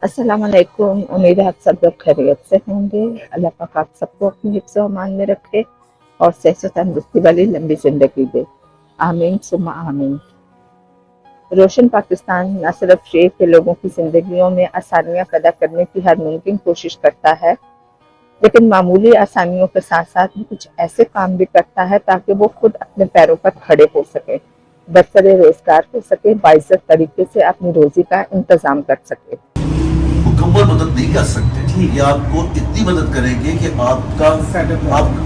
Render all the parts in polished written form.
अस्सलाम वालेकुम। उम्मीद है आप सब लोग खैरियत से होंगे। अल्लाह पाक आप सबको अपनी हिफ्ज़ व अमान में रखे और सेहत व तंदुरुस्ती वाली लंबी ज़िंदगी दे। आमीन सुम्मा आमीन। रोशन पाकिस्तान न सिर्फ शेख के लोगों की ज़िंदगियों में आसानियाँ पैदा करने की हर मुमकिन कोशिश करता है, लेकिन मामूली आसानियों के साथ साथ कुछ ऐसे काम भी करता है ताकि वो खुद अपने पैरों पर खड़े हो सके, बरसरे रोजगार हो सके, बाइज्जत तरीके से अपनी रोजी का इंतजाम कर सके। मुकम्मल मदद नहीं कर सकते, ये आपको इतनी मदद करेंगे कि आपका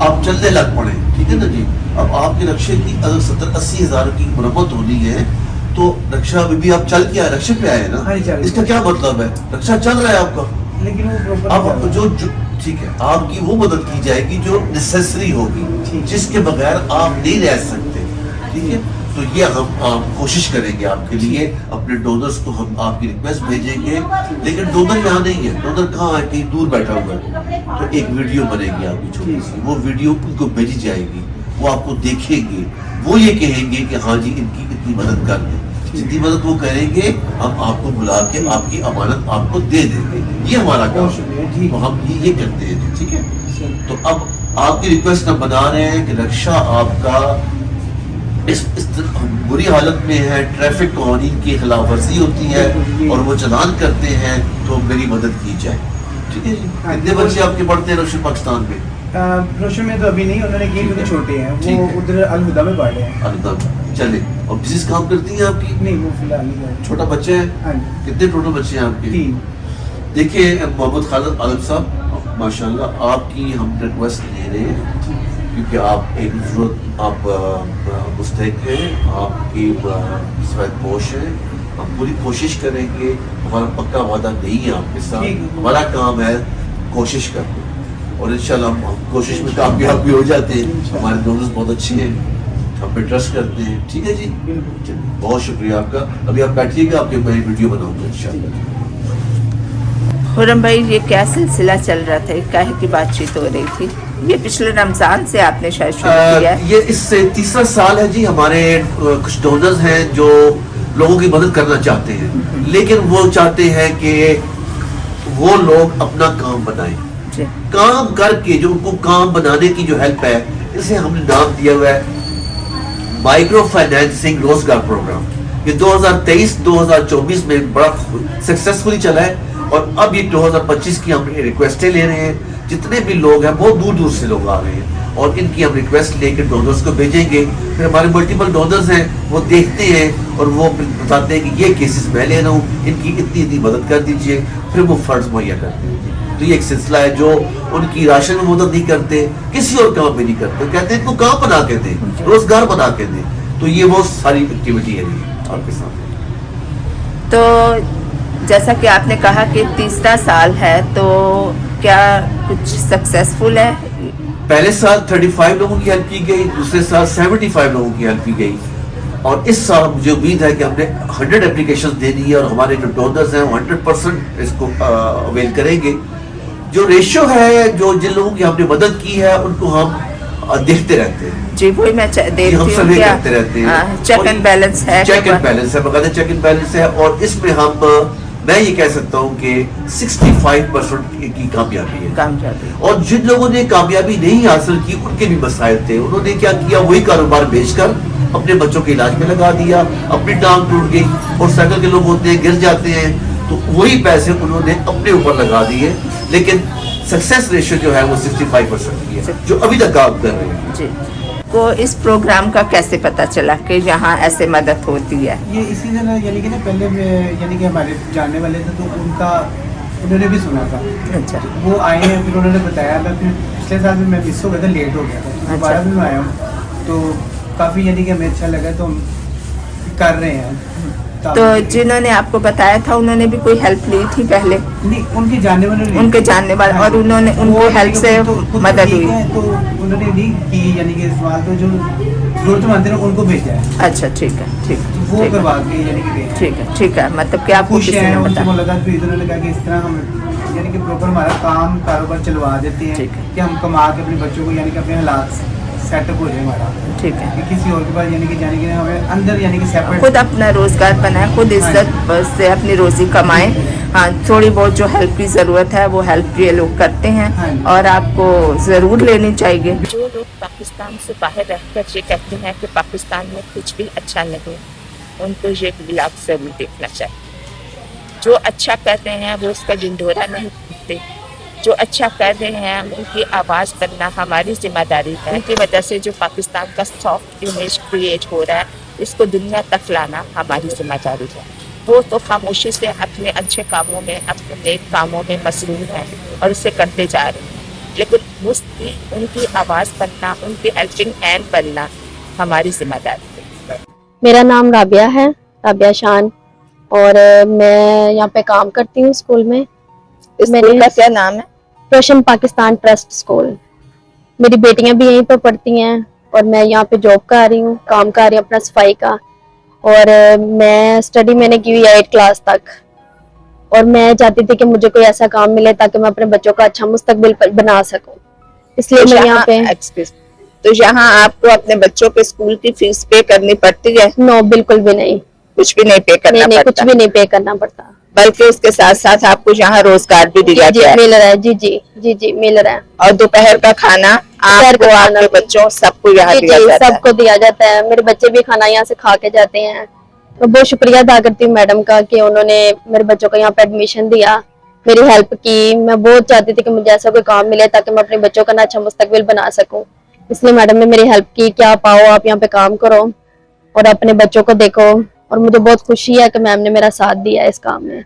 आप चलने लग पड़े। ठीक है ना जी। अब आपके रक्शे की अगर 70-80 हज़ार की मरम्मत होनी है तो रक्षा में भी आप चल के आए, रक्षे पे आए ना, इसका क्या मतलब है? रक्षा चल रहा है आपका, लेकिन वो अब जो ठीक है, आपकी वो मदद की जाएगी जो नेसेसरी होगी, जिसके बगैर आप नहीं रह सकते। ठीक है, तो ये हम कोशिश करेंगे आपके लिए। अपने डोनर्स को हम आपकी रिक्वेस्ट भेजेंगे, लेकिन डोनर यहाँ नहीं है। डोनर कहाँ है? कहीं दूर बैठा हुआ है। तो एक वीडियो बनेगी आपकी छोटी सी, वो वीडियो उनको भेजी जाएगी, वो आपको देखेंगे, वो ये कहेंगे कि हाँ जी इनकी इतनी मदद कर दें। जितनी मदद वो करेंगे हम आपको बुला के आपकी अमानत आपको दे देंगे। ये हमारा काम है, तो हम ये करते हैं। ठीक है, तो अब आपकी रिक्वेस्ट हम बना रहे हैं कि रक्षा आपका इस बुरी हालत में है, ट्रैफिक कानून की खिलाफ वर्जी होती है और वो चालान करते हैं, तो मेरी मदद की जाए। ठीक है जी। कितने बच्चे आपके पढ़ते हैं रोशन पाकिस्तान में? रोशन में तो अभी नहीं, उन्होंने की क्योंकि छोटे हैं, वो उधर अलहुदा में पढ़ रहे हैं। अलहुदा में चले। और बिजनेस काम करती हैं आपकी? नहीं, वो फिलहाल नहीं। छोटा बच्चा है? कितने टोटल बच्चे हैं आपके? 3। देखिए मोहम्मद खालिद आलम साहब, माशाल्लाह आपकी हम रिक्वेस्ट ले रहे हैं क्योंकि आप एक जरूरत आप मुस्तहिक हैं, आपकी सफेद पोश है। हम पूरी कोशिश करेंगे, हमारा पक्का वादा नहीं है आपके साथ, हमारा काम है कोशिश करना और इंशाल्लाह हम कोशिश में कामयाब भी हो जाते हैं। हमारे दोस्त बहुत अच्छे हैं, हम पे ट्रस्ट करते हैं। ठीक है जी, बहुत शुक्रिया आपका। अभी आप बैठिएगा, आपके मैं वीडियो बनाऊंगा इंशाल्लाह। खुर्रम भाई, ये क्या सिलसिला चल रहा था, काहे की बातचीत हो रही थी? ये पिछले रमजान से आपने शायद शुरू किया है? ये इससे तीसरा साल है जी। हमारे कुछ डोनर्स हैं जो लोगों की मदद करना चाहते हैं, लेकिन वो चाहते हैं कि वो लोग अपना काम बनाएं, काम करके जो उनको काम बनाने की जो हेल्प है, इसे हमने नाम दिया हुआ है माइक्रो फाइनेंसिंग रोजगार प्रोग्राम। ये 2023-2024 में बड़ा सक्सेसफुली चला है और अब ये 2025 की हम रिक्वेस्टें ले रहे हैं। जितने भी लोग हैं बहुत दूर दूर से लोग आ रहे हैं और इनकी हम रिक्वेस्ट लेकर डोनर्स को भेजेंगे। फिर हमारे मल्टीपल डोनर्स हैं, वो देखते हैं और वो बताते हैं कि ये केसेस मैं ले रहा हूँ, इनकी इतनी इतनी मदद कर दीजिए, फिर वो फंड्स मुहैया करते हैं। तो ये एक सिलसिला है जो उनकी राशन में मदद नहीं करते, किसी और काम में नहीं करते, कहते हैं इनको काम बना के दें, रोजगार बना के दें। तो ये वो सारी एक्टिविटी है आपके सामने। तो जैसा कि आपने कहा कि तीसरा साल है, तो क्या कुछ सक्सेसफुल है? पहले साल 35 लोगों की हेल्प की गई, दूसरे साल 75 लोगों की हेल्प की गई और इस साल मुझे उम्मीद है कि हमने 100 एप्लीकेशन देनी है और हमारे जो डोनर्स हैं 100% इसको अवेल करेंगे। जो रेशियो है, जो जिन लोगों की हमने मदद की है उनको हम देखते रहते हैं जी, वही मैं देखती हूँ, सर्वे करते रहते हैं। चेक एंड बैलेंस है, चेक एंड बैलेंस है, बकायदा चेक एंड बैलेंस है और इसमें हम मैं ये कह सकता हूँ कि 65% की कामयाबी है। और जिन लोगों ने कामयाबी नहीं हासिल की उनके भी मसाइल थे, उन्होंने क्या किया, वही कारोबार बेचकर अपने बच्चों के इलाज में लगा दिया, अपनी टांग टूट गई और साइकिल के लोग होते हैं गिर जाते हैं, तो वही पैसे उन्होंने अपने ऊपर लगा दिए। लेकिन सक्सेस रेशियो जो है वो 65% की है, जो अभी तक काम कर रहे हैं जी। को इस प्रोग्राम का कैसे पता चला कि यहाँ ऐसे मदद होती है? ये इसी तरह यानी कि ना पहले यानी कि हमारे जानने वाले थे, तो उन्होंने भी सुना था। अच्छा। वो आए हैं, फिर उन्होंने बताया। मैं फिर पिछले साल में मैं मिस हो गया था, लेट हो गया था, दोबारा भी मैं आया हूँ, तो काफ़ी यानी कि हमें अच्छा लगा, तो हम कर रहे हैं। तो जिन्होंने आपको बताया था उन्होंने भी कोई हेल्प ली थी पहले? नहीं, उनके जानने वाले और उन्होंने उनको हेल्प से मदद हुई? तो उन्होंने नहीं की, यानी कि सवाल तो जो जरूरतमंद है उनको भेजा है। अच्छा, ठीक है, ठीक है, वो करवा के यानी कि ठीक है, मतलब कि आपको खुश हैं, उनको लगा, फिर इन्होंने कहा कि इस तरह हम यानी कि प्रॉपर हमारा काम कारोबार चलवा देते हैं कि हम कमा के अपने बच्चों को यानी कि अपने हालात सेटअप हो जाए हमारा। ठीक है, कि किसी और के पास यानी कि जाने के हमें अंदर यानी कि सेपरेट खुद अपना रोजगार बनाए, खुद इज्जत से अपनी रोजी कमाएं हाँ, थोड़ी बहुत जो हेल्प की ज़रूरत है वो हेल्प ये लोग करते हैं हाँ जी। और आपको ज़रूर लेनी चाहिए। जो लोग पाकिस्तान से बाहर रहकर ये कहते हैं कि पाकिस्तान में कुछ भी अच्छा नहीं, उनको ये ब्लॉग ज़रूर देखना चाहिए। जो अच्छा कर रहे हैं वो उसका ढिंढोरा नहीं पीटते, जो अच्छा कर रहे हैं उनकी आवाज़ करना हमारी जिम्मेदारी है। इनकी वजह से जो पाकिस्तान का सॉफ्ट इमेज क्रिएट हो रहा है, इसको दुनिया तक लाना हमारी जिम्मेदारी है। वो तो खामोशी से अपने अच्छे कामों में, अपने नेक कामों में मसरूफ हैं और उसे करते जा रहे हैं, लेकिन उनकी आवाज़ बनना, उनकी हेल्पिंग हैंड बनना हमारी जिम्मेदारी है। मेरा नाम राबिया है, राबिया शान, और मैं यहाँ पे काम करती हूँ स्कूल में। स्कूल का क्या नाम है? रोशन पाकिस्तान ट्रस्ट स्कूल। मेरी बेटियां भी यहीं पर पढ़ती हैं और मैं यहाँ पे जॉब कर रही हूँ, काम कर रही हूँ अपना सफाई का। और मैं स्टडी मैंने की हुई है 8 क्लास तक, और मैं चाहती थी कि मुझे कोई ऐसा काम मिले ताकि मैं अपने बच्चों का अच्छा मुस्तकबिल बना सकूं, इसलिए मैं यहाँ पे। तो यहाँ आपको अपने बच्चों के स्कूल की फीस पे करनी पड़ती है? नो, बिल्कुल भी नहीं, कुछ भी नहीं पे करना नहीं, पड़ता? कुछ भी नहीं पे करना पड़ता, बल्कि उसके साथ साथ आपको यहाँ रोजगार भी दिया जी, गया है? मिल रहा है। जी जी जी जी, मिल रहा है। और दोपहर का खाना आपको, आपके बच्चों सबको यहाँ दिया जाता है? सबको दिया जाता है। मेरे बच्चे भी खाना यहाँ से खा के जाते हैं। मैं बहुत शुक्रिया अदा करती हूँ मैडम का कि उन्होंने मेरे बच्चों को यहाँ पे एडमिशन दिया, मेरी हेल्प की। मैं बहुत चाहती थी कि मुझे ऐसा कोई काम मिले ताकि मैं अपने बच्चों का ना अच्छा मुस्तकबिल बना सकूं, इसलिए मैडम ने मेरी हेल्प की कि आप आओ, आप यहाँ पे काम करो और अपने बच्चों को देखो। और मुझे बहुत खुशी है कि मैम ने मेरा साथ दिया इस काम में।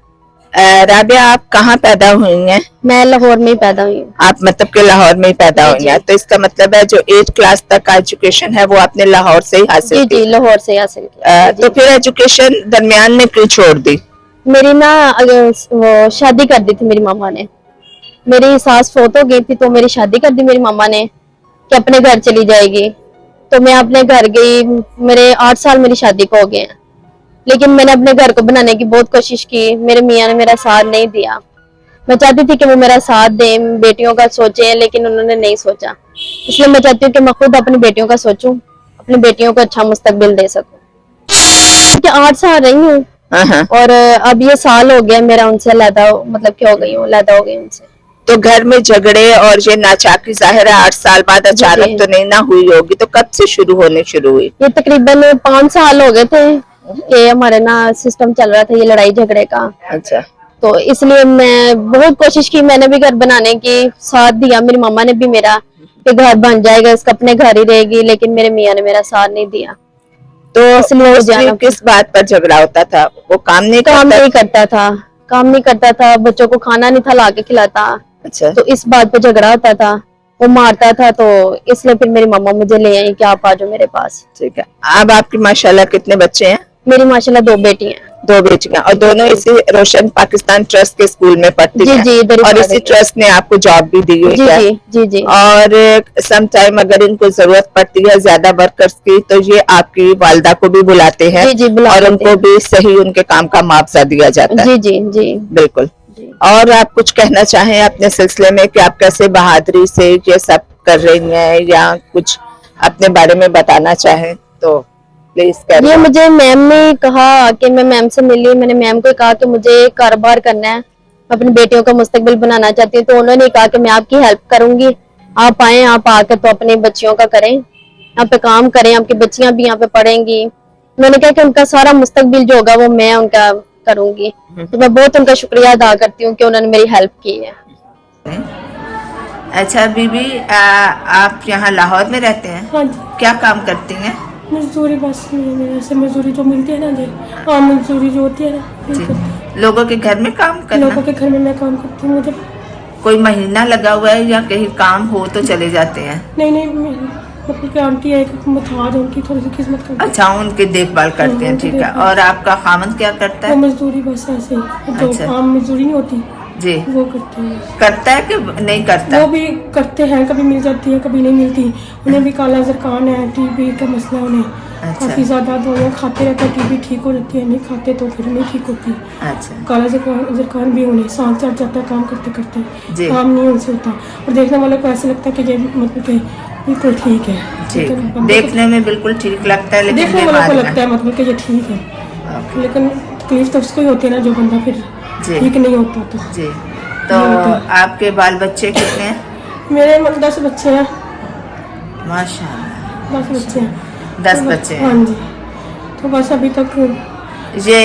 राबिया, आप कहाँ पैदा हुई हैं? मैं लाहौर में ही पैदा हुई हूँ। आप मतलब कि लाहौर में ही पैदा हुई हैं, तो इसका मतलब है जो 8 क्लास तक का एजुकेशन है वो आपने लाहौर से ही हासिल जी की? जी, लाहौर से हासिल किया। तो फिर एजुकेशन दरमियान में क्यों छोड़ दी? मेरी ना वो शादी कर दी थी मेरी मामा ने। मेरी सास फोत हो गई थी तो मेरी शादी कर दी मेरी मामा ने कि अपने घर चली जाएगी। तो मैं अपने घर गई, मेरे 8 साल मेरी शादी को हो गए हैं, लेकिन मैंने अपने घर को बनाने की बहुत कोशिश की। मेरे मियाँ ने मेरा साथ नहीं दिया। मैं चाहती थी कि वो मेरा साथ दें, बेटियों का सोचें, लेकिन उन्होंने नहीं सोचा। इसलिए मैं चाहती हूँ कि मैं खुद अपनी बेटियों का सोचूं, अपनी बेटियों को अच्छा मुस्तकबिल दे सकूं। कि 8 साल रही हूँ और अब ये साल हो गया मेरा उनसे अलहदा, मतलब कि हो गई हूँ, अलहदा हो गई उनसे। तो घर में झगड़े और ये नाचाकी जाहिर है 8 साल बाद अचानक तो नहीं ना हुई होगी, तो कब से शुरू हुई? ये तकरीबन 5 साल हो गए थे कि हमारे ना सिस्टम चल रहा था ये लड़ाई झगड़े का। अच्छा। तो इसलिए मैं बहुत कोशिश की, मैंने भी घर बनाने की, साथ दिया मेरी मम्मा ने भी मेरा कि घर बन जाएगा, इसका अपने घर ही रहेगी, लेकिन मेरे मियाँ ने मेरा साथ नहीं दिया। तो इसलिए किस बात पर झगड़ा होता था? वो काम नहीं करता था, बच्चों को खाना नहीं था ला के खिलाता। अच्छा। तो इस बात पे झगड़ा होता था, वो मारता था, तो इसलिए फिर मेरी मम्मा मुझे ले आई कि आप आ जाओ मेरे पास। ठीक है। अब आपकी माशाल्लाह कितने बच्चे हैं? मेरी माशाल्लाह 2 बेटी हैं। 2 बेटियां, और दोनों इसी रोशन पाकिस्तान ट्रस्ट के स्कूल में पढ़ती हैं? जी, और इसी ट्रस्ट ने आपको जॉब भी दी हुई है? जी। और सम टाइम अगर इनको जरूरत पड़ती है ज्यादा वर्कर्स की, तो ये आपकी वालिदा को भी बुलाते हैं? जी, और उनको भी सही उनके काम का मुआवजा दिया जाता है? जी, बिल्कुल। और आप कुछ कहना चाहें अपने सिलसिले में कि आप कैसे बहादुरी से ये सब कर रही हैं, या कुछ अपने बारे में बताना चाहें तो प्लीज करें। ये मुझे मैम ने कहा कि मैं मैम से मिली, मैंने मैम को कहा कि मुझे कारोबार करना है, अपनी बेटियों का मुस्तकबिल बनाना चाहती हूँ। तो उन्होंने कहा कि मैं आपकी हेल्प करूंगी, आप आए, आप आकर तो अपनी बच्चियों का करें, यहाँ पे काम करें, आपकी बच्चियां भी यहाँ पे पढ़ेंगी। उन्होंने कहा कि उनका सारा मुस्तकबिल जो होगा वो मैं उनका करूंगी। तो मैं बहुत उनका शुक्रिया अदा करती हूँ कि उन्होंने मेरी हेल्प की है। अच्छा बीबी, आप यहाँ लाहौर में रहते हैं? हाँ जी। क्या काम करती हैं? मजदूरी, बस ऐसे मजदूरी जो मिलती है ना जी, हाँ मजदूरी जो होती है ना, लोगों के घर में काम करना? लोगों के घर में मैं काम करती हूँ। मुझे कोई महीना लगा हुआ है या कहीं काम हो तो चले जाते हैं? नहीं, मतलब कि आंटी है, एक मुतवाज, उनकी थोड़ी सी खिदमत करती है। अच्छा, उनकी देखभाल करते हैं, ठीक है। और आपका खामद क्या करता है? वो मजदूरी, बस ऐसे ही जो आम मजदूरी नहीं होती जी, वो करते हैं। करता है कि नहीं करता? वो भी करते हैं, कभी मिल जाती है कभी नहीं मिलती। उन्हें भी काला ज़रकान है, टीबी का मसला उन्हें। अच्छा। काफी ज्यादा दवाइयाँ खाते रहते हैं, टीबी ठीक हो जाती है, नहीं खाते तो फिर नहीं ठीक होती। अच्छा। काला ज़रकान भी उन्हें सांस चढ़ जाता है काम करते करते, जी। काम नहीं उनसे होता। और देखने वाले को ऐसे लगता है कि ये मतलब कि बिल्कुल ठीक है, देखने में बिल्कुल ठीक लगता है, लेकिन देखने वालों को लगता है मतलब कि ये ठीक है, लेकिन तकलीफ तो उसको ही होती है ना जो बंदा फिर जी। ठीक नहीं होता तो जी, तो आपके बाल बच्चे कितने हैं? मेरे 10 बच्चे हैं, माशाल्लाह, 10 बच्चे हैं। 10 तो बच्चे हाँ हैं। जी, तो बस अभी तक ये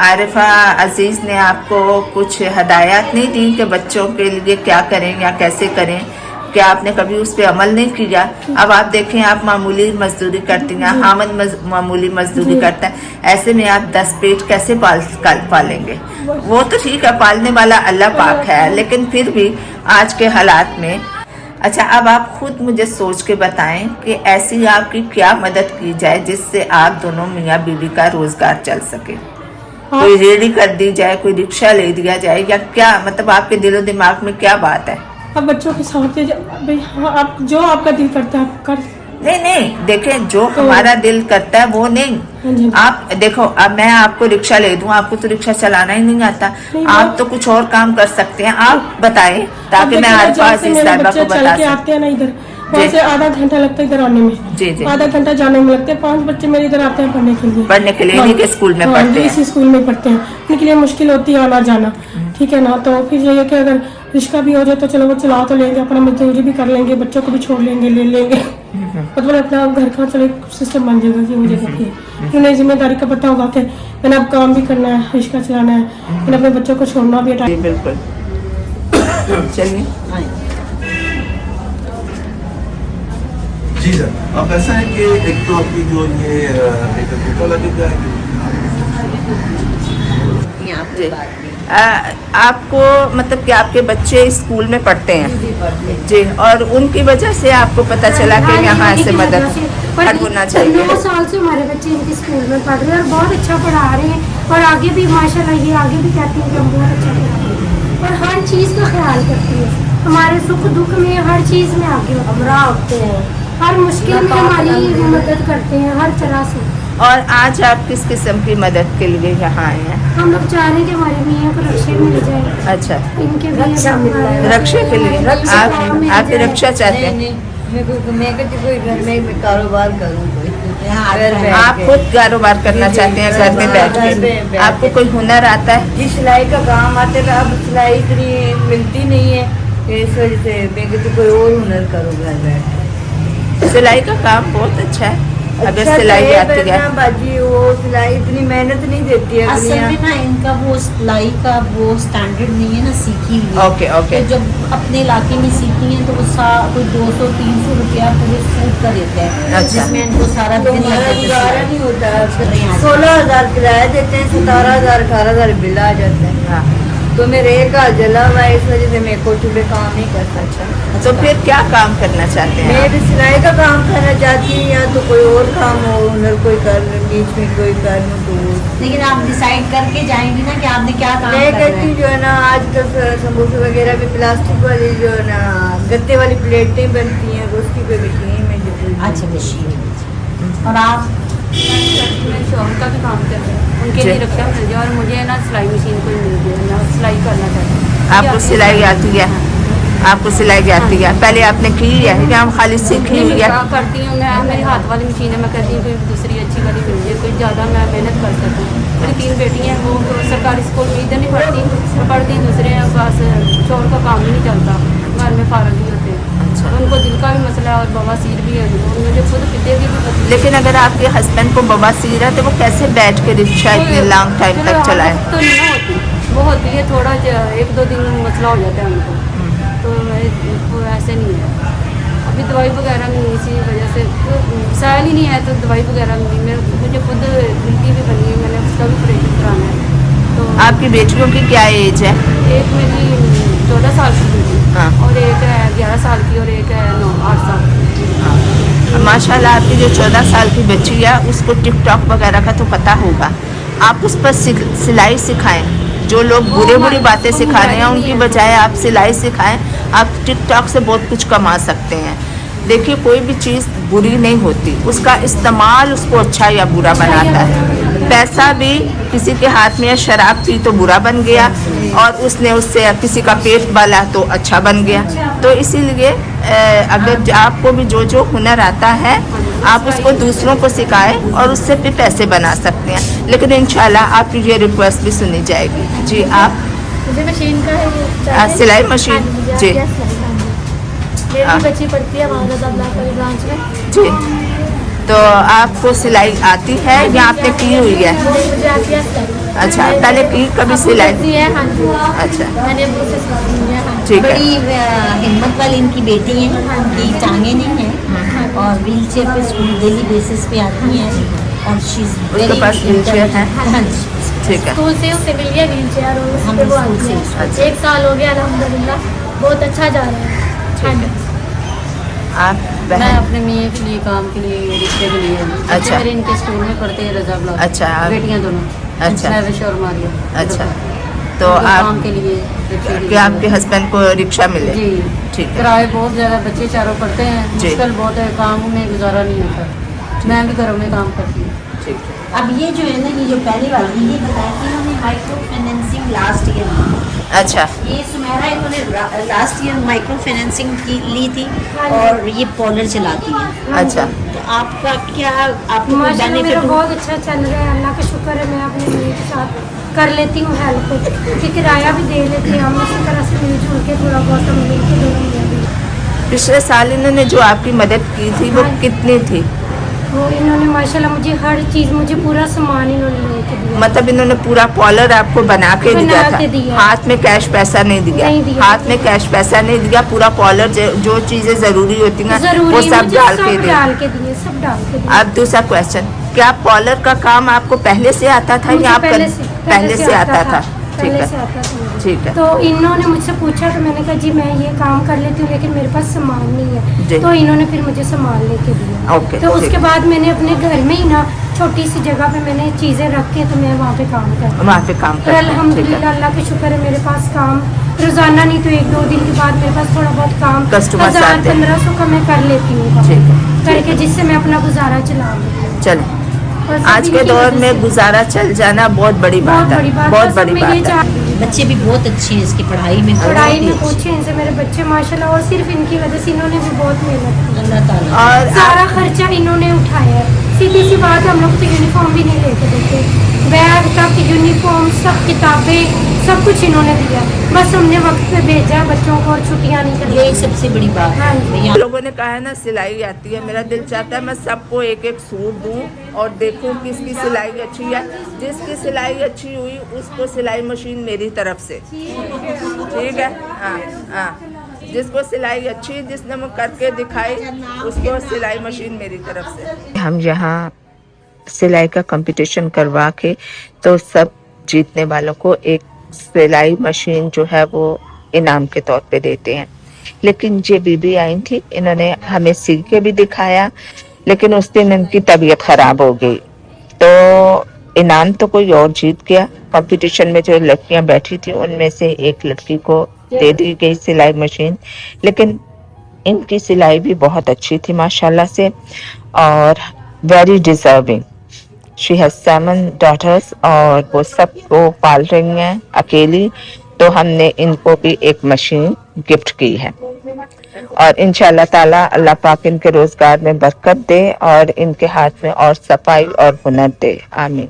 आरिफा अजीज ने आपको कुछ हदायत नहीं दी कि बच्चों के लिए क्या करें या कैसे करें? क्या आपने कभी उस पर अमल नहीं किया? अब आप देखें, आप मामूली मजदूरी करती हैं, हामद मामूली मजदूरी करता है, ऐसे में आप 10 पेट कैसे पालेंगे? वो तो ठीक है, पालने वाला अल्लाह पाक है, लेकिन फिर भी आज के हालात में। अच्छा, अब आप खुद मुझे सोच के बताएं कि ऐसी आपकी क्या मदद की जाए जिससे आप दोनों मियाँ बीवी का रोजगार चल सके? कोई रेडी कर दी जाए, कोई रिक्शा ले दिया जाए, या क्या मतलब आपके दिलो दिमाग में क्या बात है? अब बच्चों के साथ भाई हाँ, आप जो आपका दिल करता है आप कर। नहीं, देखें, जो हमारा दिल करता है वो नहीं। आप देखो, अब मैं आपको रिक्शा ले दूं, आपको तो रिक्शा चलाना ही नहीं आता, आप तो कुछ और काम कर सकते हैं, आप बताएं ताकि मैं आरिफा अजीज साहिबा को बता सकूं। आते हैं ना इधर, वहाँ से आधा घंटा लगता है इधर आने में। जी जी, आधा घंटा जाने में लगता है। 5 बच्चे मेरे इधर आते हैं पढ़ने के लिए, इन्हीं के स्कूल में पढ़ते हैं। इसी स्कूल में पढ़ते हैं, उनके लिए मुश्किल होती है आना जाना, ठीक है ना। तो फिर ये है कि अगर रिक्शा भी हो जाए तो चलो वो चला तो लेंगे, अपना मजदूरी भी कर लेंगे, बच्चों को भी छोड़ लेंगे, ले लेंगे, मतलब अपना घर का चलो सिस्टम बन जाएगा कि मुझे फिर उन्हें जिम्मेदारी का पता होगा कि मैंने अब काम भी करना है, रिक्शा चलाना है, मैंने अपने बच्चों को छोड़ना भी है। बिल्कुल, चलिए। जी सर, अब ऐसा है कि एक तो आपकी जो ये एक फोटो लगेगा जी, आपको मतलब कि आपके बच्चे स्कूल में पढ़ते हैं जी, और उनकी वजह से आपको पता चला कि यहाँ से मदद होना चाहिए। 9 साल से हमारे बच्चे इनके स्कूल में पढ़ रहे हैं और बहुत अच्छा पढ़ा रहे हैं, और आगे भी माशाल्लाह ये आगे भी कहती हैं कि हम बहुत अच्छा पढ़ा रहे हैं और हर चीज़ का ख्याल करती है। हमारे सुख दुख में हर चीज़ में आगे हमरा होते हैं, हर मुश्किल में हमारी मदद करते हैं हर तरह से। और आज आप किस किस्म की मदद के लिए यहाँ आए हैं? हम लोग चाह रहे हैं कि हमारे मियाँ को रक्षे मिल जाए। अच्छा, इनके भी रक्षे के लिए आप रक्षा चाहते हैं? मैं कारोबार करूँ कोई, आप खुद कारोबार करना चाहते हैं घर में बैठ के? आपको कोई हुनर आता है? जी सिलाई का काम आता है, अब सिलाई इतनी मिलती नहीं है, इस वजह से मैं कहती कोई और हुनर करूँ घर बैठ के। सिलाई का काम बहुत अच्छा है, अगर अच्छा सिलाई तो आती है बाजी, वो सिलाई इतनी मेहनत नहीं देती है असल में ना इनका वो सिलाई का वो स्टैंडर्ड नहीं है ना, सीखी हुई। ओके ओके, तो जब अपने इलाके में सीखी हैं तो वो कोई 200-300 रुपया पूरे सूट का देता है, अच्छा। जिसमें इनको सारा दिन लग जाता है गुजारा सिलाई। नहीं होता। 16,000 किराया देते हैं, 17,000 18,000 बिल आ जाता है। हाँ, तो मेरे एक हाथ जला हुआ है, इस वजह से मैं कोठी पे काम नहीं कर सकता। तो फिर क्या काम करना चाहते हैं? मैं भी सिलाई का काम करना चाहती हूँ, या तो कोई और काम हो, हुनर कोई कर बीच में कोई कर लूँ तो। लेकिन आप डिसाइड करके जाएंगे ना कि आपने क्या काम मैं करना कहती हूँ है। जो है ना, आजकल समोसे वगैरह भी प्लास्टिक वाली जो है ना गत्ते वाली प्लेटें बनती हैं, उसकी कोई मशीन में जो। अच्छा मशीन। और आप? मैं शॉप का भी काम कर रही हूँ, उनके लिए रक्षा मिल जाए और मुझे ना सिलाई मशीन कोई मिल जाए, मैं सिलाई करना चाहती हूँ। आपको सिलाई आती है? आपको सिलाई आती है? पहले आपने की है या हम खाली सीखी मैं है? करती हूँ, मैं मेरी हाथ वाली मशीन है, मैं कहती हूँ कोई दूसरी अच्छी वाली मिल जाए, कोई ज़्यादा मैं मेहनत कर सकूँ। मेरी 3 बेटी हैं, वो तो सरकारी स्कूल में इधर नहीं पढ़ती दूसरे हैं, बस शोर का काम ही नहीं चलता, घर में फारग ही होते हैं। अच्छा, उनको दिल का भी मसला है और बवासीर भी है, मुझे खुद पिते की भी पता। लेकिन अगर आपके हस्बैंड को बवासीर है तो वो कैसे बैठ के रिक्शा इतने लॉन्ग टाइम तक चलाए? तो नहीं होती, वो होती है थोड़ा 1-2 दिन मसला हो जाता है उनको, तो ऐसे नहीं है। अभी दवाई वगैरह नहीं, इसी वजह से साल ही नहीं है तो दवाई वगैरह नहीं। मुझे खुद उल्टी भी बनी है, मैंने उसका भी ऑपरेशन कराना है। तो आपकी बेटियों की क्या एज है? एक मेरी 14 साल की बेटी, हाँ। और एक है 11 साल की, और एक है 8 साल की। माशाल्लाह, आपकी जो 14 साल की बच्ची है उसको टिकटॉक वगैरह का तो पता होगा, आप उस पर सिलाई सिखाएं। जो लोग बुरी बातें सिखा रहे हैं उनकी बजाय आप सिलाई सिखाएं, आप टिकटॉक से बहुत कुछ कमा सकते हैं। देखिए, कोई भी चीज़ बुरी नहीं होती, उसका इस्तेमाल उसको अच्छा या बुरा बनाता है। पैसा भी किसी के हाथ में शराब पी तो बुरा बन गया, और उसने उससे किसी का पेट पाला तो अच्छा बन गया। तो इसीलिए अगर आपको भी जो जो हुनर आता है आप उसको दूसरों को सिखाएं और उससे भी पैसे बना सकते हैं, लेकिन इंशाल्लाह आपकी ये रिक्वेस्ट भी सुनी जाएगी। जी आप मुझे मशीन का है सिलाई मशीन जी मेरी बच्ची पढ़ती है वहाँ ब्रांच में जी, तो आपको सिलाई आती है या आपने की हुई है? मुझे आती है सिलाई। अच्छा, पहले की कभी सिलाई? है हाँ जी। अच्छा मैंने अभी से सिखाई है हाँ जी। ठीक है। बड़ी हिम्मत वाली इनकी बेटी है, उनकी टांगे नहीं है और व्हील चेयर पे स्कूल डेली बेसिस पे आती हैं और उसके पास व्हीलचेयर है? हाँ जी ठीक है। स्कूल से उसे मिल गया व्हील चेयर और उस हम पे वो स्कूल आती से है। अच्छा। 1 साल हो गया अल्हम्दुलिल्लाह, बहुत अच्छा जा रहा है। हाँ जी। आप मैं बहन? अपने मियाँ के लिए काम के लिए रिश्ते के लिए बच्चे अच्छा। मेरे इनके स्कूल में पढ़ते हैं रजा ब्लॉक। अच्छा, आप- बेटियां दोनों। अच्छा। नैविश और मारिया। अच्छा, तो उनको आप काम के लिए रिक्शे के कि आपके हस्बैंड को रिक्शा मिले? जी ठीक है। किराए बहुत ज़्यादा, बच्चे चारों पढ़ते हैं, जी। मुश्किल बहुत है, काम में गुजारा नहीं होता। मैं भी घरों में काम करती हूँ। ठीक है। अब ये जो है ना, ये जो पहली वाली ये बताया कि इन्होंने माइक्रो फाइनेंसिंग लास्ट ईयर ली। अच्छा, ये सुमेरा इन्होंने लास्ट ईयर माइक्रो फाइनेंसिंग की ली थी हाँ जी। और ये पॉलर चलाती हैं। अच्छा, तो आपका क्या, आपको कोई माशाल्लाह मेरा बेनिफिट बहुत अच्छा चल रहा है, अल्लाह का शुक्र है। मैं अपने मियाँ के साथ कर लेती हूँ हेल्प, क्योंकि किराया भी दे लेती हैं हम, इसी तरह से मिलजुल के थोड़ा बहुत हम मिल के दोनों मियाँ भी। पिछले साल इन्होंने जो आपकी मदद की थी वो हाँ। कितनी थी? वो इन्होंने माशाल्लाह मुझे हर चीज़, मुझे पूरा सामान इन्होंने लेके दिया। मतलब इन्होंने पूरा कॉलर आपको बना के दिया बना था? के दिया। हाथ में कैश पैसा नहीं दिया? नहीं दिया। हाथ में कैश पैसा नहीं दिया, पूरा कॉलर जो चीजें जरूरी होती हैं वो सब मुझे डाल के सब दिया। डाल के दिए, सब डाल के दिए। अब दूसरा क्वेश्चन, क्या कॉलर का काम आपको पहले से आता था मुझे या आप पहले से आता था? ठीक पहले है, से आता था मुझे। ठीक है। तो इन्होंने मुझसे पूछा तो मैंने कहा जी मैं ये काम कर लेती हूँ, लेकिन मेरे पास सामान नहीं जी। है। तो इन्होंने फिर मुझे सामान लेके दिया। ओके, तो ठीक उसके है। बाद मैंने अपने घर में ही ना छोटी सी जगह पे मैंने चीज़ें रख के तो मैं वहाँ पे काम करती हूँ। वहाँ पे काम और करते हैं, ठीक अल्हम्दुलिल्लाह है। अल्लाह के शुक्र है मेरे पास काम रोजाना नहीं तो 1-2 दिन के बाद मेरे पास थोड़ा बहुत काम Customers आते हैं। 1000-1500 का मैं कर लेती हूँ काम, ठीक है, करके जिससे मैं अपना गुजारा चला लेती हूँ। चलो, और सब आज के इनकी दौर वजह में से- गुजारा चल जाना बहुत बड़ी बहुत बात बड़ी है, बात बहुत बस बड़ी मैं ये बात है। चाह- बच्चे भी बहुत अच्छे हैं इसकी पढ़ाई में, पढ़ाई बहुत ही में अच्छे। पूछे इनसे मेरे बच्चे माशाल्लाह, और सिर्फ इनकी वजह से इन्होंने भी बहुत मेहनत की। अल्लाह ताला और सारा खर्चा इन्होंने उठाया है। सीधी सी बात है, हम लोग तो यूनिफॉर्म भी नहीं लेके देते, बैग तक यूनिफॉर्म सब किताबें सब कुछ इन्होंने दिया, बस हमने वक्त पे भेजा बच्चों को और छुट्टियाँ नहीं कर यही सबसे बड़ी बात हाँ है जी। भैया। लोगों ने कहा है ना सिलाई आती है, मेरा दिल चाहता है मैं सबको एक एक सूट दूं और देखूं किसकी सिलाई अच्छी है। जिसकी सिलाई अच्छी हुई उसको सिलाई मशीन मेरी तरफ से, ठीक है? हाँ हाँ, जिसको सिलाई अच्छी, जिसने वो करके दिखाई उसको सिलाई मशीन मेरी तरफ से। हम यहाँ सिलाई का कंपटीशन करवा के तो सब जीतने वालों को एक सिलाई मशीन जो है वो इनाम के तौर पे देते हैं। लेकिन ये बीबी आई थी, इन्होंने हमें सीख के भी दिखाया, लेकिन उस दिन इनकी तबीयत खराब हो गई तो इनाम तो कोई और जीत गया। कंपटीशन में जो लड़कियां बैठी थी उनमें से एक लड़की को दे दी गई सिलाई मशीन, लेकिन इनकी सिलाई भी बहुत अच्छी थी माशाल्लाह से और very deserving. She has 7 daughters और वो सबको पाल रही हैं अकेली, तो हमने इनको भी एक मशीन गिफ्ट की है और इंशाल्लाह ताला अल्लाह पाक इनके रोजगार में बरकत दे और इनके हाथ में और सफाई और हुनर दे। आमीन।